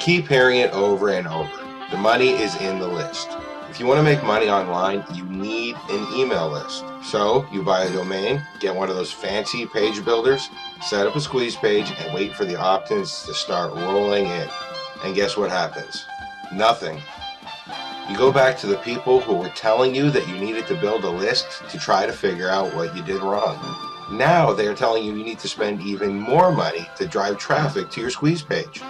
keep hearing it over and over. The money is in the list. If you want to make money online, you need an email list. So you buy a domain, get one of those fancy page builders, set up a squeeze page, and wait for the opt-ins to start rolling in. And guess what happens? Nothing. You go back to the people who were telling you that you needed to build a list to try to figure out what you did wrong. Now they're telling you need to spend even more money to drive traffic to your squeeze page.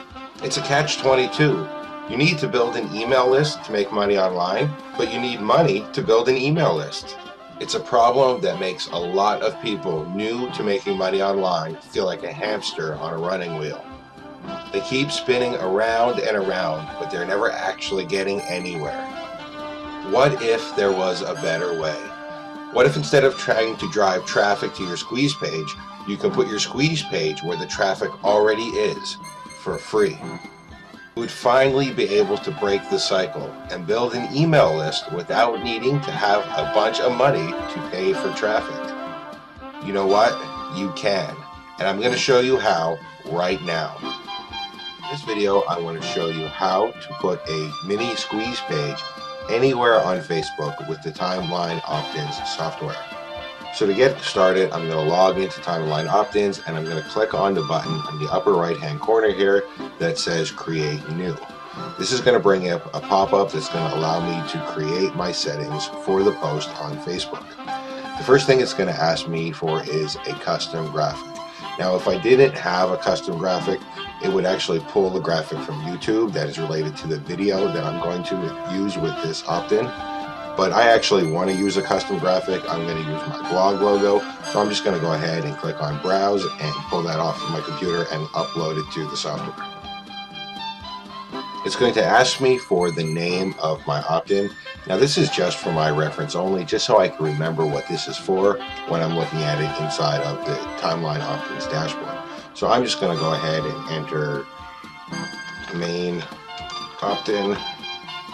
It's a catch-22. You need to build an email list to make money online, but you need money to build an email list. It's a problem that makes a lot of people new to making money online feel like a hamster on a running wheel. They keep spinning around and around, but they're never actually getting anywhere. What if there was a better way? What if instead of trying to drive traffic to your squeeze page, you can put your squeeze page where the traffic already is, for free? You would finally be able to break the cycle and build an email list without needing to have a bunch of money to pay for traffic. You know what? You can. And I'm going to show you how right now. In this video, I want to show you how to put a mini squeeze page anywhere on Facebook with the Timeline Opt-ins software. So to get started, I'm going to log into Timeline Opt-ins and I'm going to click on the button in the upper right hand corner here that says Create New. This is going to bring up a pop-up that's going to allow me to create my settings for the post on Facebook. The first thing it's going to ask me for is a custom graphic. Now if I didn't have a custom graphic, it would actually pull the graphic from YouTube that is related to the video that I'm going to use with this opt-in. But I actually want to use a custom graphic. I'm going to use my blog logo. So I'm just going to go ahead and click on Browse and pull that off of my computer and upload it to the software. It's going to ask me for the name of my opt-in. Now this is just for my reference only, just so I can remember what this is for when I'm looking at it inside of the Timeline Opt-ins dashboard. So I'm just going to go ahead and enter main opt-in.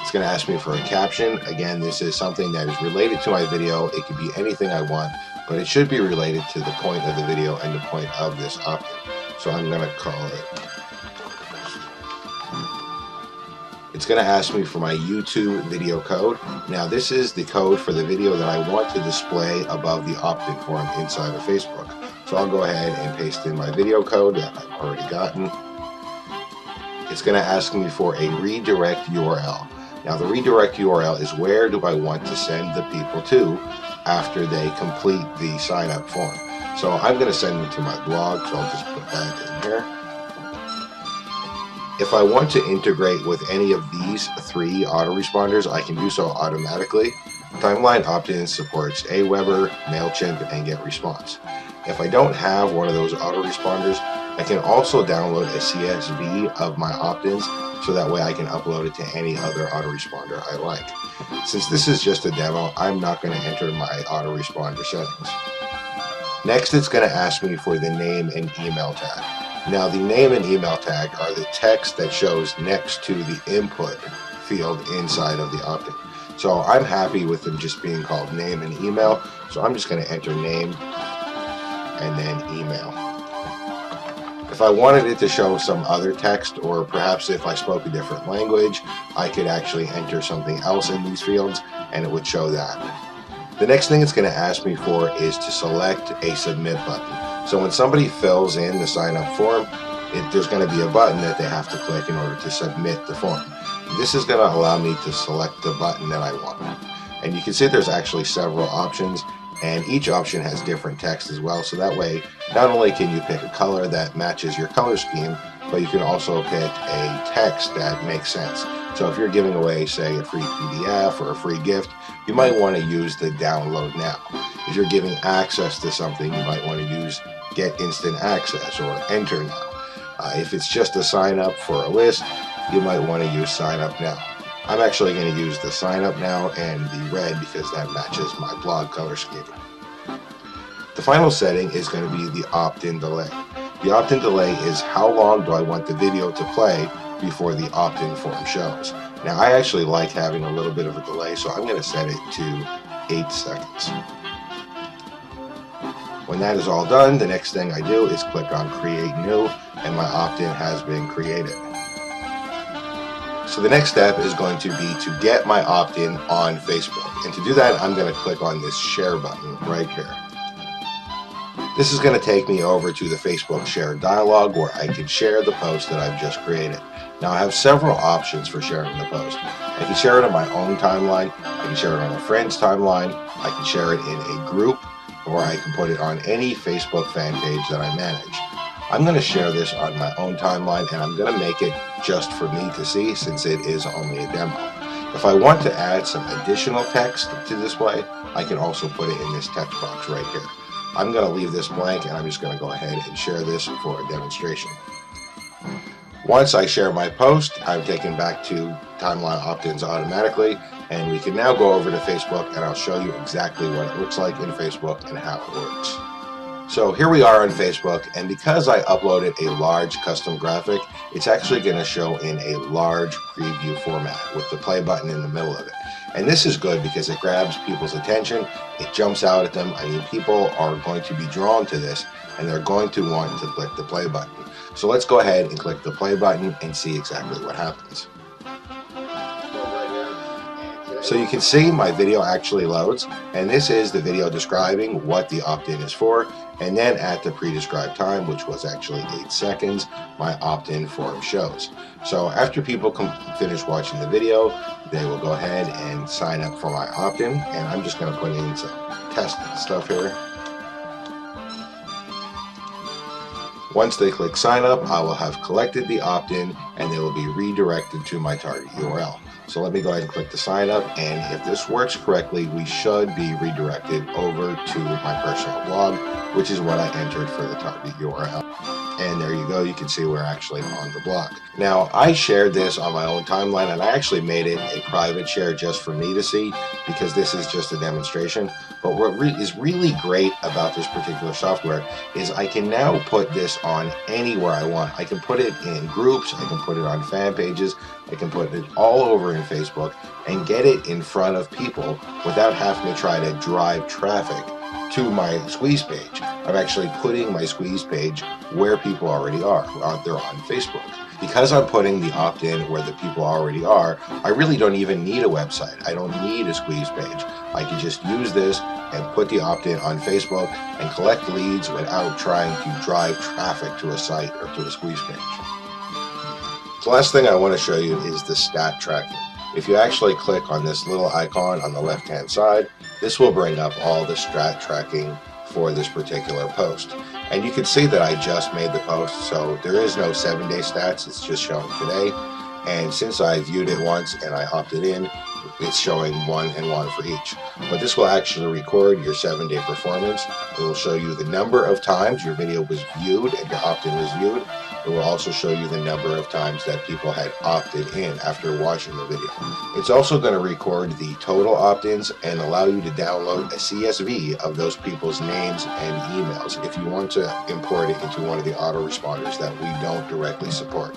It's going to ask me for a caption. Again, this is something that is related to my video. It could be anything I want, but it should be related to the point of the video and the point of this opt-in. So I'm going to call it. It's going to ask me for my YouTube video code. Now this is the code for the video that I want to display above the opt-in form inside of Facebook. So I'll go ahead and paste in my video code that I've already gotten. It's going to ask me for a redirect URL. Now the redirect URL is where do I want to send the people to after they complete the sign up form. So I'm going to send them to my blog, so I'll just put that in here. If I want to integrate with any of these three autoresponders, I can do so automatically. Timeline Opt-in supports Aweber, MailChimp, and GetResponse. If I don't have one of those autoresponders, I can also download a CSV of my opt-ins so that way I can upload it to any other autoresponder I like. Since this is just a demo, I'm not going to enter my autoresponder settings. Next, it's going to ask me for the name and email tag. Now the name and email tag are the text that shows next to the input field inside of the opt-in. So I'm happy with them just being called name and email. So I'm just going to enter name and then email. If I wanted it to show some other text, or perhaps if I spoke a different language, I could actually enter something else in these fields and it would show that. The next thing it's going to ask me for is to select a submit button. So when somebody fills in the sign up form, there's going to be a button that they have to click in order to submit the form. This is going to allow me to select the button that I want. And you can see there's actually several options, and each option has different text as well. So that way, not only can you pick a color that matches your color scheme, but you can also pick a text that makes sense. So if you're giving away, say, a free PDF or a free gift, you might want to use the download now. If you're giving access to something, you might want to use get instant access or enter now. If it's just a sign up for a list, you might want to use sign up now. I'm actually going to use the sign up now and the red because that matches my blog color scheme. The final setting is going to be the opt-in delay. The opt-in delay is how long do I want the video to play before the opt-in form shows. Now I actually like having a little bit of a delay, so I'm going to set it to 8 seconds. When that is all done, the next thing I do is click on Create New, and my opt-in has been created. So the next step is going to be to get my opt-in on Facebook. And to do that, I'm going to click on this share button right here. This is going to take me over to the Facebook share dialog where I can share the post that I've just created. Now I have several options for sharing the post. I can share it on my own timeline, I can share it on a friend's timeline, I can share it in a group, or I can put it on any Facebook fan page that I manage. I'm going to share this on my own timeline, and I'm going to make it just for me to see since it is only a demo. If I want to add some additional text to display, I can also put it in this text box right here. I'm going to leave this blank, and I'm just going to go ahead and share this for a demonstration. Once I share my post, I'm taken back to timeline opt-ins automatically, and we can now go over to Facebook, and I'll show you exactly what it looks like in Facebook and how it works. So here we are on Facebook, and because I uploaded a large custom graphic, it's actually going to show in a large preview format with the play button in the middle of it. And this is good because it grabs people's attention, it jumps out at them. I mean, people are going to be drawn to this, and they're going to want to click the play button. So let's go ahead and click the play button and see exactly what happens. So you can see my video actually loads, and this is the video describing what the opt-in is for, and then at the pre-described time, which was actually 8 seconds, my opt-in form shows. So after people finish watching the video, they will go ahead and sign up for my opt-in, and I'm just going to put in some test stuff here. Once they click sign up, I will have collected the opt-in, and they will be redirected to my target URL. So let me go ahead and click the sign up, and if this works correctly, we should be redirected over to my personal blog, which is what I entered for the target URL. And there you go, you can see we're actually on the blog. Now, I shared this on my own timeline, and I actually made it a private share just for me to see because this is just a demonstration. But what is really great about this particular software is I can now put this on anywhere I want. I can put it in groups, I can put it on fan pages, I can put it all over in Facebook and get it in front of people without having to try to drive traffic to my squeeze page. I'm actually putting my squeeze page where people already are. They're on Facebook. Because I'm putting the opt-in where the people already are, I really don't even need a website. I don't need a squeeze page. I can just use this and put the opt-in on Facebook and collect leads without trying to drive traffic to a site or to a squeeze page. The last thing I want to show you is the stat tracking. If you actually click on this little icon on the left-hand side, this will bring up all the stat tracking for this particular post. And you can see that I just made the post, so there is no 7-day stats, it's just showing today. And since I viewed it once and I opted in, it's showing 1 and 1 for each. But this will actually record your 7-day performance. It will show you the number of times your video was viewed and your opt-in was viewed. It will also show you the number of times that people had opted in after watching the video. It's also going to record the total opt-ins and allow you to download a CSV of those people's names and emails if you want to import it into one of the autoresponders that we don't directly support.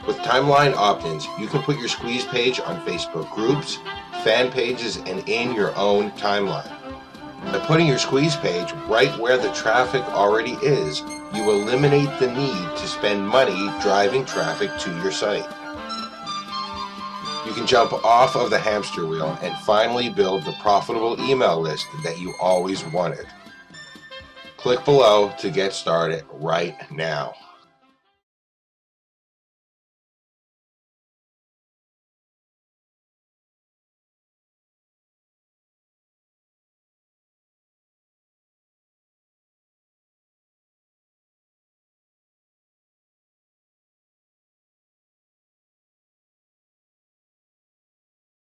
With timeline opt-ins, you can put your squeeze page on Facebook groups, fan pages, and in your own timeline. By putting your squeeze page right where the traffic already is, you eliminate the need to spend money driving traffic to your site. You can jump off of the hamster wheel and finally build the profitable email list that you always wanted. Click below to get started right now.